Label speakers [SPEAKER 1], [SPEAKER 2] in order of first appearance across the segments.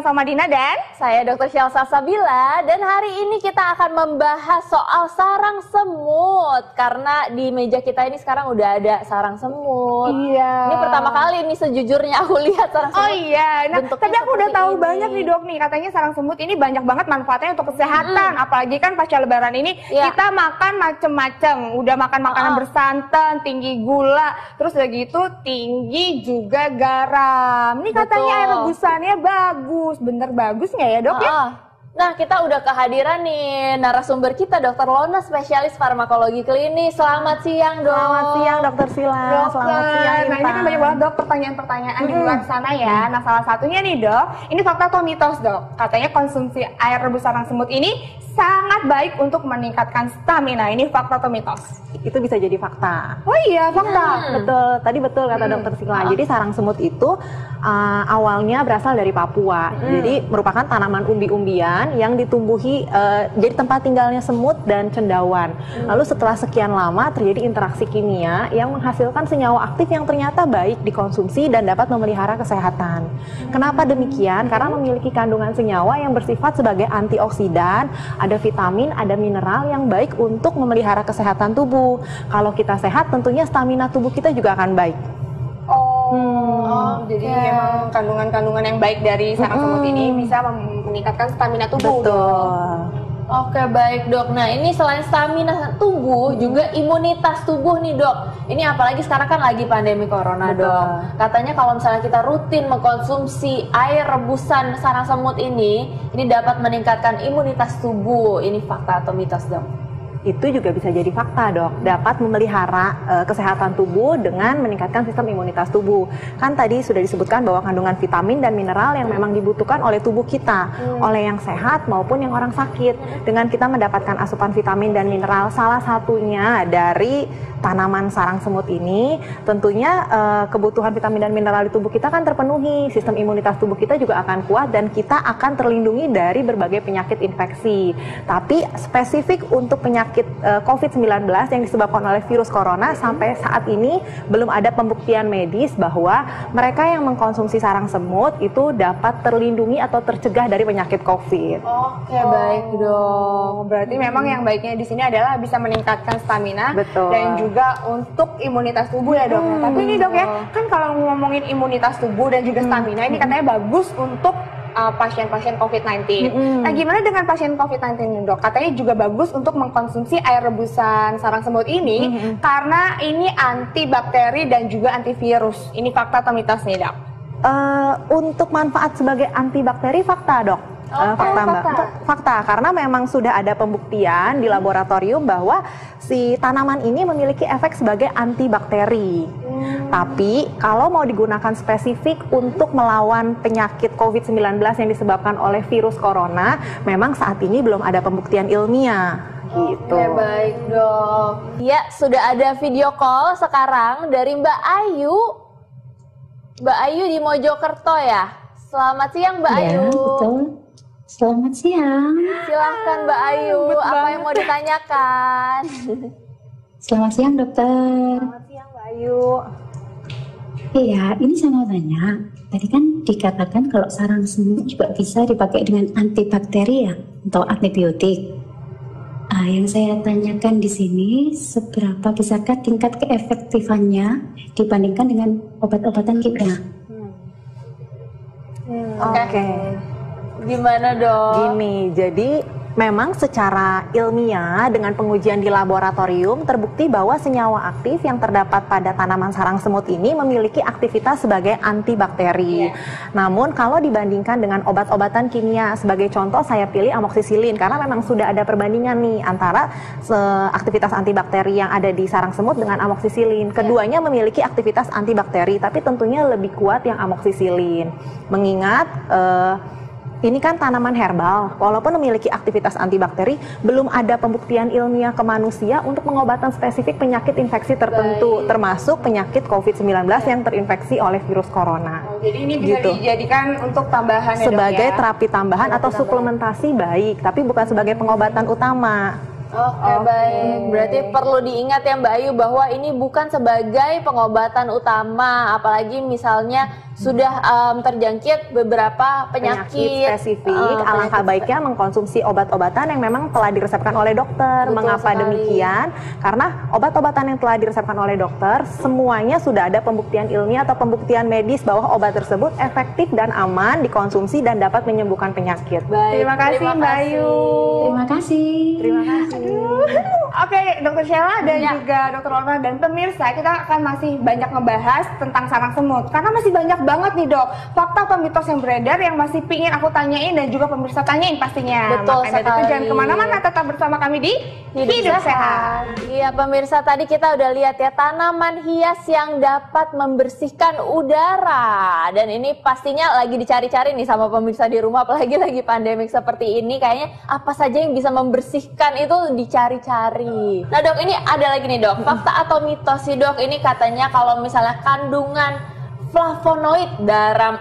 [SPEAKER 1] Sama Dina dan
[SPEAKER 2] saya Dr. Syelsa Sabila, dan hari ini kita akan membahas soal sarang semut karena di meja kita ini sekarang udah ada sarang semut.
[SPEAKER 1] Iya.
[SPEAKER 2] Ini pertama kali nih sejujurnya aku lihat sarang semut.
[SPEAKER 1] Oh iya. Nah, tapi aku udah tahu banyak nih dok nih, katanya sarang semut ini banyak banget manfaatnya untuk kesehatan. Apalagi kan pasca lebaran ini kita makan macem-macem. Udah makan makanan bersantan, tinggi gula, terus udah gitu tinggi juga garam. Ini katanya air rebusannya bagus, bener bagus nggak ya dok ya?
[SPEAKER 2] Nah, kita udah kehadiran nih narasumber kita, Dr. Lona, spesialis farmakologi klinis. Selamat siang, Dok.
[SPEAKER 3] Selamat siang, Dr. Sila. Selamat siang,
[SPEAKER 1] Nah, ini kan banyak banget, Dok, pertanyaan-pertanyaan di luar sana ya. Nah, salah satunya nih, Dok, ini fakta atau mitos, Dok? Katanya konsumsi air rebus sarang semut ini sangat baik untuk meningkatkan stamina. Ini fakta atau mitos?
[SPEAKER 3] Itu bisa jadi fakta.
[SPEAKER 1] Oh iya, fakta.
[SPEAKER 3] Betul, tadi betul kata Dr. Sila. Jadi sarang semut itu awalnya berasal dari Papua. Jadi merupakan tanaman umbi-umbian yang ditumbuhi jadi tempat tinggalnya semut dan cendawan. Lalu setelah sekian lama terjadi interaksi kimia yang menghasilkan senyawa aktif yang ternyata baik dikonsumsi dan dapat memelihara kesehatan. Kenapa demikian? Karena memiliki kandungan senyawa yang bersifat sebagai antioksidan, ada vitamin, ada mineral yang baik untuk memelihara kesehatan tubuh. Kalau kita sehat, tentunya stamina tubuh kita juga akan baik.
[SPEAKER 1] Jadi memang kandungan-kandungan yang baik dari sarang semut ini bisa meningkatkan stamina tubuh.
[SPEAKER 3] Betul.
[SPEAKER 2] Oke, baik dok. Nah, ini selain stamina tubuh, juga imunitas tubuh nih dok. Ini apalagi sekarang kan lagi pandemi corona.
[SPEAKER 3] Betul.
[SPEAKER 2] Dok. Katanya kalau misalnya kita rutin mengkonsumsi air rebusan sarang semut ini dapat meningkatkan imunitas tubuh. Ini fakta atau mitos dok?
[SPEAKER 3] Itu juga bisa jadi fakta dok, dapat memelihara kesehatan tubuh dengan meningkatkan sistem imunitas tubuh. Kan tadi sudah disebutkan bahwa kandungan vitamin dan mineral yang memang dibutuhkan oleh tubuh kita, oleh yang sehat maupun yang orang sakit. Dengan kita mendapatkan asupan vitamin dan mineral, salah satunya dari tanaman sarang semut ini, tentunya kebutuhan vitamin dan mineral di tubuh kita kan terpenuhi, sistem imunitas tubuh kita juga akan kuat dan kita akan terlindungi dari berbagai penyakit infeksi. Tapi spesifik untuk penyakit COVID-19 yang disebabkan oleh virus corona, sampai saat ini belum ada pembuktian medis bahwa mereka yang mengkonsumsi sarang semut itu dapat terlindungi atau tercegah dari penyakit COVID.
[SPEAKER 2] Oke, baik dong.
[SPEAKER 1] Berarti memang yang baiknya di sini adalah bisa meningkatkan stamina.
[SPEAKER 3] Betul.
[SPEAKER 1] Dan juga untuk imunitas tubuh ya dok. Tapi ini dok ya, kan kalau ngomongin imunitas tubuh dan juga stamina ini katanya bagus untuk pasien-pasien COVID-19. Nah, gimana dengan pasien COVID-19 ini dok? Katanya juga bagus untuk mengkonsumsi air rebusan sarang semut ini karena ini antibakteri dan juga antivirus. Ini fakta atau mitos nih dok?
[SPEAKER 3] Untuk manfaat sebagai antibakteri, fakta dok. Fakta, karena memang sudah ada pembuktian di laboratorium bahwa si tanaman ini memiliki efek sebagai antibakteri. Tapi kalau mau digunakan spesifik untuk melawan penyakit COVID-19 yang disebabkan oleh virus corona, memang saat ini belum ada pembuktian ilmiah. Gitu.
[SPEAKER 2] Oke, baik dok. Ya, sudah ada video call sekarang dari Mbak Ayu. Mbak Ayu di Mojokerto ya. Selamat siang Mbak Ayu.
[SPEAKER 4] Betul. Selamat siang.
[SPEAKER 2] Silahkan Mbak Ayu, apa yang mau ditanyakan?
[SPEAKER 4] Selamat siang dokter.
[SPEAKER 3] Selamat siang Mbak Ayu.
[SPEAKER 4] Iya, ini saya mau tanya. Tadi kan dikatakan kalau sarang semut juga bisa dipakai dengan antibakteri ya, atau antibiotik. Yang saya tanyakan di sini, seberapa besarkah tingkat keefektifannya dibandingkan dengan obat-obatan kita?
[SPEAKER 2] Oke. Gimana dong?
[SPEAKER 3] Gini, jadi memang secara ilmiah dengan pengujian di laboratorium terbukti bahwa senyawa aktif yang terdapat pada tanaman sarang semut ini memiliki aktivitas sebagai antibakteri. Namun kalau dibandingkan dengan obat-obatan kimia, sebagai contoh saya pilih amoksisilin karena memang sudah ada perbandingan nih antara aktivitas antibakteri yang ada di sarang semut dengan amoksisilin. Keduanya memiliki aktivitas antibakteri, tapi tentunya lebih kuat yang amoksisilin. Mengingat ini kan tanaman herbal, walaupun memiliki aktivitas antibakteri, belum ada pembuktian ilmiah ke manusia untuk pengobatan spesifik penyakit infeksi tertentu, termasuk penyakit COVID-19 yang terinfeksi oleh virus corona.
[SPEAKER 1] Jadi ini bisa dijadikan untuk tambahan ya,
[SPEAKER 3] sebagai
[SPEAKER 1] dok, ya?
[SPEAKER 3] terapi tambahan atau suplementasi baik, tapi bukan sebagai pengobatan utama.
[SPEAKER 2] Oke, baik. Berarti perlu diingat ya Mbak Ayu bahwa ini bukan sebagai pengobatan utama, apalagi misalnya sudah terjangkit beberapa penyakit
[SPEAKER 3] spesifik. Alangkah baiknya mengkonsumsi obat-obatan yang memang telah diresepkan oleh dokter.
[SPEAKER 2] Betul
[SPEAKER 3] Mengapa
[SPEAKER 2] sekali.
[SPEAKER 3] demikian? Karena obat-obatan yang telah diresepkan oleh dokter semuanya sudah ada pembuktian ilmiah atau pembuktian medis bahwa obat tersebut efektif dan aman dikonsumsi dan dapat menyembuhkan penyakit.
[SPEAKER 2] Baik,
[SPEAKER 1] Terima kasih Mbak Ayu.
[SPEAKER 4] Terima kasih.
[SPEAKER 3] Terima kasih.
[SPEAKER 1] Oke, Dokter Sheila dan
[SPEAKER 2] Ya.
[SPEAKER 1] juga Dokter Lorna dan pemirsa, kita akan masih banyak ngebahas tentang sarang semut karena masih banyak banget nih Dok fakta atau mitos yang beredar yang masih pingin aku tanyain dan juga pemirsa tanyain pastinya.
[SPEAKER 2] Betul
[SPEAKER 1] Makanya dari itu
[SPEAKER 2] sekali.
[SPEAKER 1] jangan kemana-mana, tetap bersama kami di Hidup Sehat.
[SPEAKER 2] Iya pemirsa, tadi kita udah lihat ya tanaman hias yang dapat membersihkan udara, dan ini pastinya lagi dicari-cari nih sama pemirsa di rumah, apalagi lagi pandemik seperti ini, kayaknya apa saja yang bisa membersihkan itu dicari-cari. Nah Dok, ini ada lagi nih Dok, fakta atau mitos sih Dok, ini katanya kalau misalnya kandungan flavonoid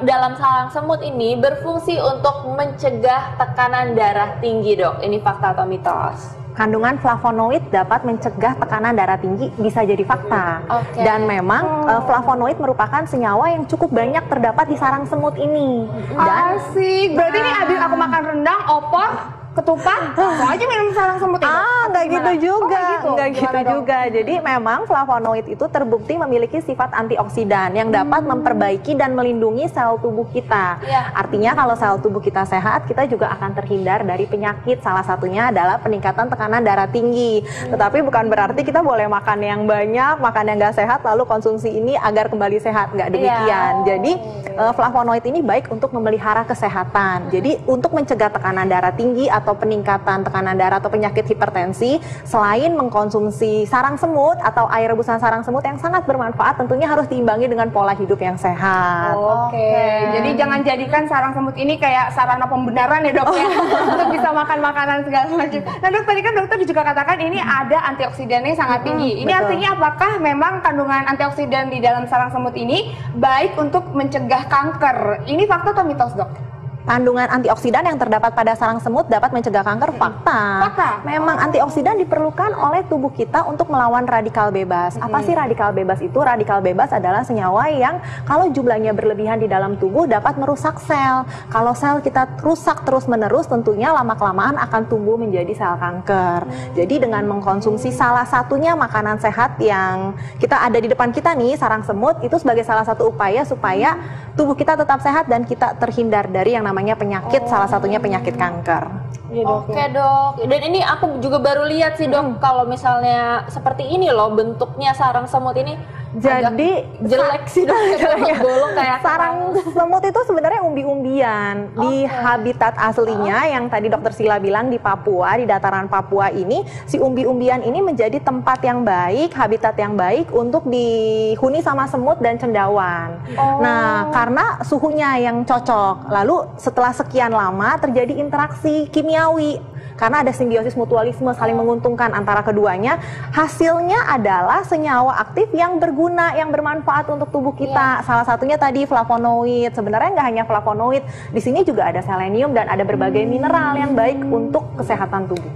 [SPEAKER 2] dalam sarang semut ini berfungsi untuk mencegah tekanan darah tinggi Dok. Ini fakta atau mitos?
[SPEAKER 3] Kandungan flavonoid dapat mencegah tekanan darah tinggi, bisa jadi fakta.
[SPEAKER 2] Oke.
[SPEAKER 3] Dan memang flavonoid merupakan senyawa yang cukup banyak terdapat di sarang semut ini. Dan
[SPEAKER 1] Asik. Berarti ini abis aku makan rendang, opor, ketupat, langsung aja minum sarang semut itu.
[SPEAKER 3] nggak gitu juga, nggak gitu
[SPEAKER 1] Gimana, Dok?
[SPEAKER 3] juga. Jadi memang flavonoid itu terbukti memiliki sifat antioksidan yang dapat memperbaiki dan melindungi sel tubuh kita.
[SPEAKER 2] Iya.
[SPEAKER 3] Artinya kalau sel tubuh kita sehat, kita juga akan terhindar dari penyakit. Salah satunya adalah peningkatan tekanan darah tinggi. Tetapi bukan berarti kita boleh makan yang banyak, makan yang nggak sehat, lalu konsumsi ini agar kembali sehat. Nggak demikian.
[SPEAKER 2] Iya.
[SPEAKER 3] Jadi flavonoid ini baik untuk memelihara kesehatan. Jadi untuk mencegah tekanan darah tinggi atau peningkatan tekanan darah atau penyakit hipertensi, selain mengkonsumsi sarang semut atau air rebusan sarang semut yang sangat bermanfaat, tentunya harus diimbangi dengan pola hidup yang sehat.
[SPEAKER 1] Oke, jadi jangan jadikan sarang semut ini kayak sarana pembenaran ya Dok ya, untuk bisa makan makanan segala macam. Nah Dok, tadi kan dokter juga katakan ini ada antioksidannya sangat tinggi. Ini
[SPEAKER 3] betul.
[SPEAKER 1] artinya apakah memang kandungan antioksidan di dalam sarang semut ini baik untuk mencegah kanker? Ini fakta atau mitos Dok?
[SPEAKER 3] Kandungan antioksidan yang terdapat pada sarang semut dapat mencegah kanker, fakta.
[SPEAKER 1] Fakta.
[SPEAKER 3] Memang antioksidan diperlukan oleh tubuh kita untuk melawan radikal bebas. Apa sih radikal bebas itu? Radikal bebas adalah senyawa yang kalau jumlahnya berlebihan di dalam tubuh dapat merusak sel. Kalau sel kita rusak terus-menerus, tentunya lama-kelamaan akan tumbuh menjadi sel kanker. Jadi dengan mengkonsumsi salah satunya makanan sehat yang kita ada di depan kita nih, sarang semut, itu sebagai salah satu upaya supaya tubuh kita tetap sehat dan kita terhindar dari yang namanya penyakit, salah satunya penyakit kanker.
[SPEAKER 1] Iya Dok.
[SPEAKER 2] Oke Dok, dan ini aku juga baru lihat sih Dok, kalau misalnya seperti ini loh bentuknya sarang semut ini.
[SPEAKER 3] Jadi
[SPEAKER 2] agak jelek sih Dok, bolong kayak
[SPEAKER 3] sarang semut itu sebenarnya umbi-umbian di habitat aslinya yang tadi Dokter Sila bilang di Papua, di dataran Papua ini, si umbi-umbian ini menjadi tempat yang baik, habitat yang baik untuk dihuni sama semut dan cendawan. Nah, karena suhunya yang cocok, lalu setelah sekian lama terjadi interaksi kimiawi. Karena ada simbiosis mutualisme saling menguntungkan antara keduanya, hasilnya adalah senyawa aktif yang berguna, yang bermanfaat untuk tubuh kita. Salah satunya tadi flavonoid. Sebenarnya nggak hanya flavonoid, di sini juga ada selenium dan ada berbagai mineral yang baik untuk kesehatan tubuh.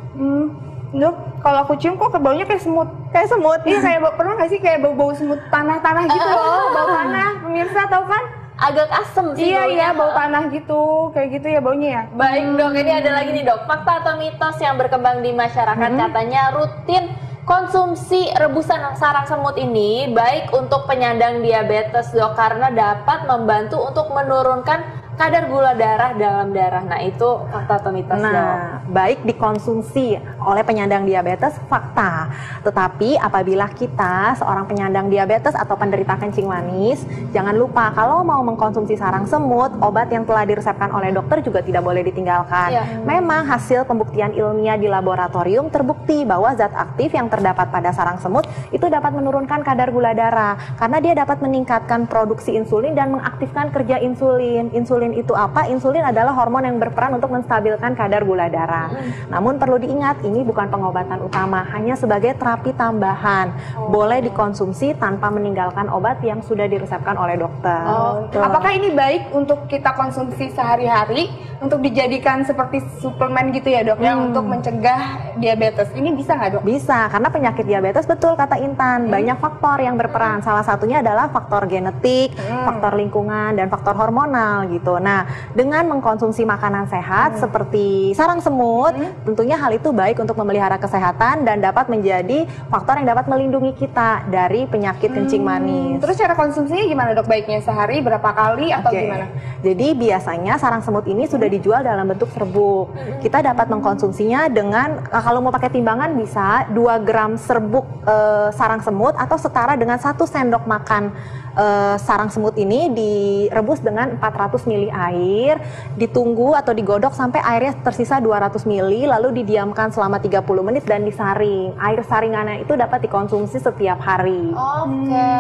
[SPEAKER 1] Dok, kalau aku cium kok baunya kayak semut.
[SPEAKER 3] Kayak semut.
[SPEAKER 1] Iya kayak pernah nggak sih kayak bau-bau semut tanah-tanah gitu loh, bau tanah. Pemirsa tahu kan?
[SPEAKER 2] agak asem sih
[SPEAKER 1] Iya
[SPEAKER 2] baunya.
[SPEAKER 1] bau tanah gitu, kayak gitu ya baunya ya.
[SPEAKER 2] Baik Dok, ini ada lagi nih Dok, fakta atau mitos yang berkembang di masyarakat katanya rutin konsumsi rebusan sarang semut ini baik untuk penyandang diabetes Dok, karena dapat membantu untuk menurunkan kadar gula darah dalam darah. Nah itu fakta atau mitos Dok?
[SPEAKER 3] Nah, baik dikonsumsi oleh penyandang diabetes, fakta. Tetapi apabila kita seorang penyandang diabetes atau penderita kencing manis, jangan lupa kalau mau mengkonsumsi sarang semut, obat yang telah diresepkan oleh dokter juga tidak boleh ditinggalkan.
[SPEAKER 2] Iya.
[SPEAKER 3] Memang hasil pembuktian ilmiah di laboratorium terbukti bahwa zat aktif yang terdapat pada sarang semut itu dapat menurunkan kadar gula darah karena dia dapat meningkatkan produksi insulin dan mengaktifkan kerja insulin. Insulin insulin itu apa? Insulin adalah hormon yang berperan untuk menstabilkan kadar gula darah. Namun perlu diingat, ini bukan pengobatan utama, hanya sebagai terapi tambahan. Boleh dikonsumsi tanpa meninggalkan obat yang sudah diresepkan oleh dokter.
[SPEAKER 1] Apakah ini baik untuk kita konsumsi sehari-hari untuk dijadikan seperti suplemen gitu ya dok ya, untuk mencegah diabetes? Ini bisa nggak dok?
[SPEAKER 3] Bisa, karena penyakit diabetes betul kata Intan, banyak faktor yang berperan. Salah satunya adalah faktor genetik, faktor lingkungan, dan faktor hormonal gitu. Nah, dengan mengkonsumsi makanan sehat seperti sarang semut, tentunya hal itu baik untuk memelihara kesehatan dan dapat menjadi faktor yang dapat melindungi kita dari penyakit kencing manis.
[SPEAKER 1] Terus cara konsumsinya gimana dok? Baiknya sehari berapa kali atau gimana?
[SPEAKER 3] Jadi biasanya sarang semut ini sudah dijual dalam bentuk serbuk. Kita dapat mengkonsumsinya dengan, kalau mau pakai timbangan bisa 2 gram serbuk sarang semut atau setara dengan 1 sendok makan sarang semut ini direbus dengan 400 ml air, ditunggu atau digodok sampai airnya tersisa 200 ml, lalu didiamkan selama 30 menit dan disaring. Air saringannya itu dapat dikonsumsi setiap hari.
[SPEAKER 2] Oke.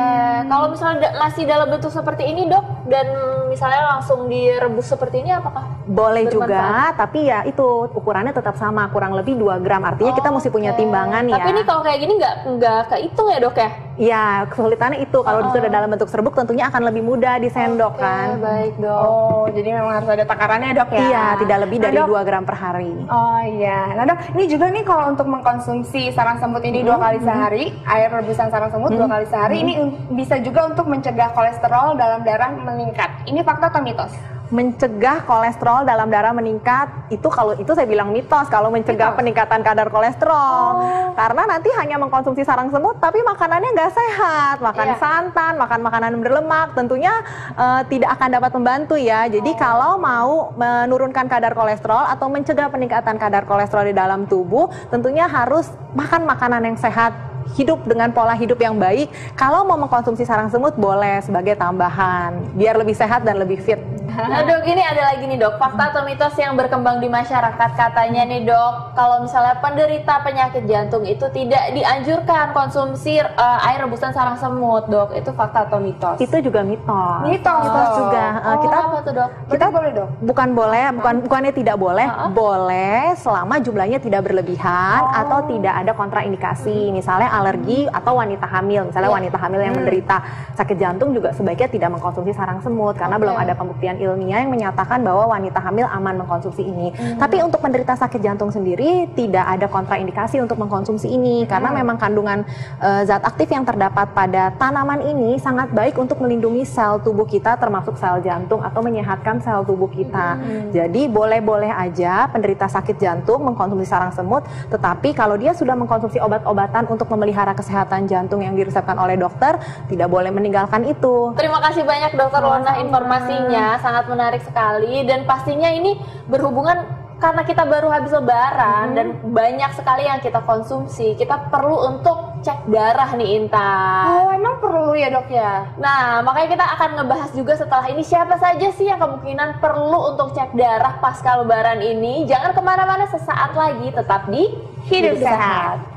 [SPEAKER 2] Kalau misalnya masih dalam bentuk seperti ini dok, dan misalnya langsung direbus seperti ini, apakah
[SPEAKER 3] boleh
[SPEAKER 2] bermanfaat?
[SPEAKER 3] juga, tapi ya itu ukurannya tetap sama, kurang lebih 2 gram. Artinya kita mesti punya timbangan ya.
[SPEAKER 2] Tapi ini kalau kayak gini nggak kehitung ya dok ya?
[SPEAKER 3] Iya, kesulitannya itu kalau sudah dalam bentuk serbuk tentunya akan lebih mudah disendok kan.
[SPEAKER 2] Baik dok.
[SPEAKER 1] Oh, jadi memang harus ada takarannya dok ya?
[SPEAKER 3] Iya, tidak lebih dari
[SPEAKER 1] Dok,
[SPEAKER 3] 2 gram per hari.
[SPEAKER 1] oh iya, nah dok, ini juga nih kalau untuk mengkonsumsi sarang semut ini 2 kali sehari, air rebusan sarang semut 2 kali sehari, ini bisa juga untuk mencegah kolesterol dalam darah meningkat. Ini fakta atau mitos?
[SPEAKER 3] Mencegah kolesterol dalam darah meningkat, itu kalau itu saya bilang mitos, kalau mencegah peningkatan kadar kolesterol. Karena nanti hanya mengkonsumsi sarang semut tapi makanannya nggak sehat, makan santan, makan makanan berlemak, tentunya tidak akan dapat membantu ya. Jadi kalau mau menurunkan kadar kolesterol atau mencegah peningkatan kadar kolesterol di dalam tubuh, tentunya harus makan makanan yang sehat, hidup dengan pola hidup yang baik. Kalau mau mengkonsumsi sarang semut boleh sebagai tambahan biar lebih sehat dan lebih fit.
[SPEAKER 2] Nah dok, ini ada lagi nih dok, fakta atau mitos yang berkembang di masyarakat. Katanya nih dok, kalau misalnya penderita penyakit jantung itu tidak dianjurkan konsumsi air rebusan sarang semut dok. Itu fakta atau mitos?
[SPEAKER 3] Itu juga mitos.
[SPEAKER 1] Mitos
[SPEAKER 3] juga.
[SPEAKER 2] Kita apa tuh dok?
[SPEAKER 3] Kita
[SPEAKER 1] boleh dok?
[SPEAKER 3] Bukan boleh, bukannya tidak boleh, boleh selama jumlahnya tidak berlebihan atau tidak ada kontraindikasi, misalnya alergi atau wanita hamil. Misalnya wanita hamil yang menderita sakit jantung juga sebaiknya tidak mengkonsumsi sarang semut karena belum ada pembuktian ilmiah yang menyatakan bahwa wanita hamil aman mengkonsumsi ini. Tapi untuk penderita sakit jantung sendiri tidak ada kontraindikasi untuk mengkonsumsi ini karena memang kandungan zat aktif yang terdapat pada tanaman ini sangat baik untuk melindungi sel tubuh kita termasuk sel jantung atau menyehatkan sel tubuh kita. Jadi boleh-boleh aja penderita sakit jantung mengkonsumsi sarang semut, tetapi kalau dia sudah mengkonsumsi obat-obatan untuk memelihara kesehatan jantung yang diresepkan oleh dokter, tidak boleh meninggalkan itu.
[SPEAKER 2] Terima kasih banyak dokter Lona informasinya, sangat menarik sekali, dan pastinya ini berhubungan karena kita baru habis lebaran dan banyak sekali yang kita konsumsi, kita perlu untuk cek darah nih Intan.
[SPEAKER 1] Oh emang perlu ya dok ya?
[SPEAKER 2] Nah makanya kita akan ngebahas juga setelah ini siapa saja sih yang kemungkinan perlu untuk cek darah pasca lebaran ini. Jangan kemana-mana, sesaat lagi tetap di
[SPEAKER 1] Hidup Sehat.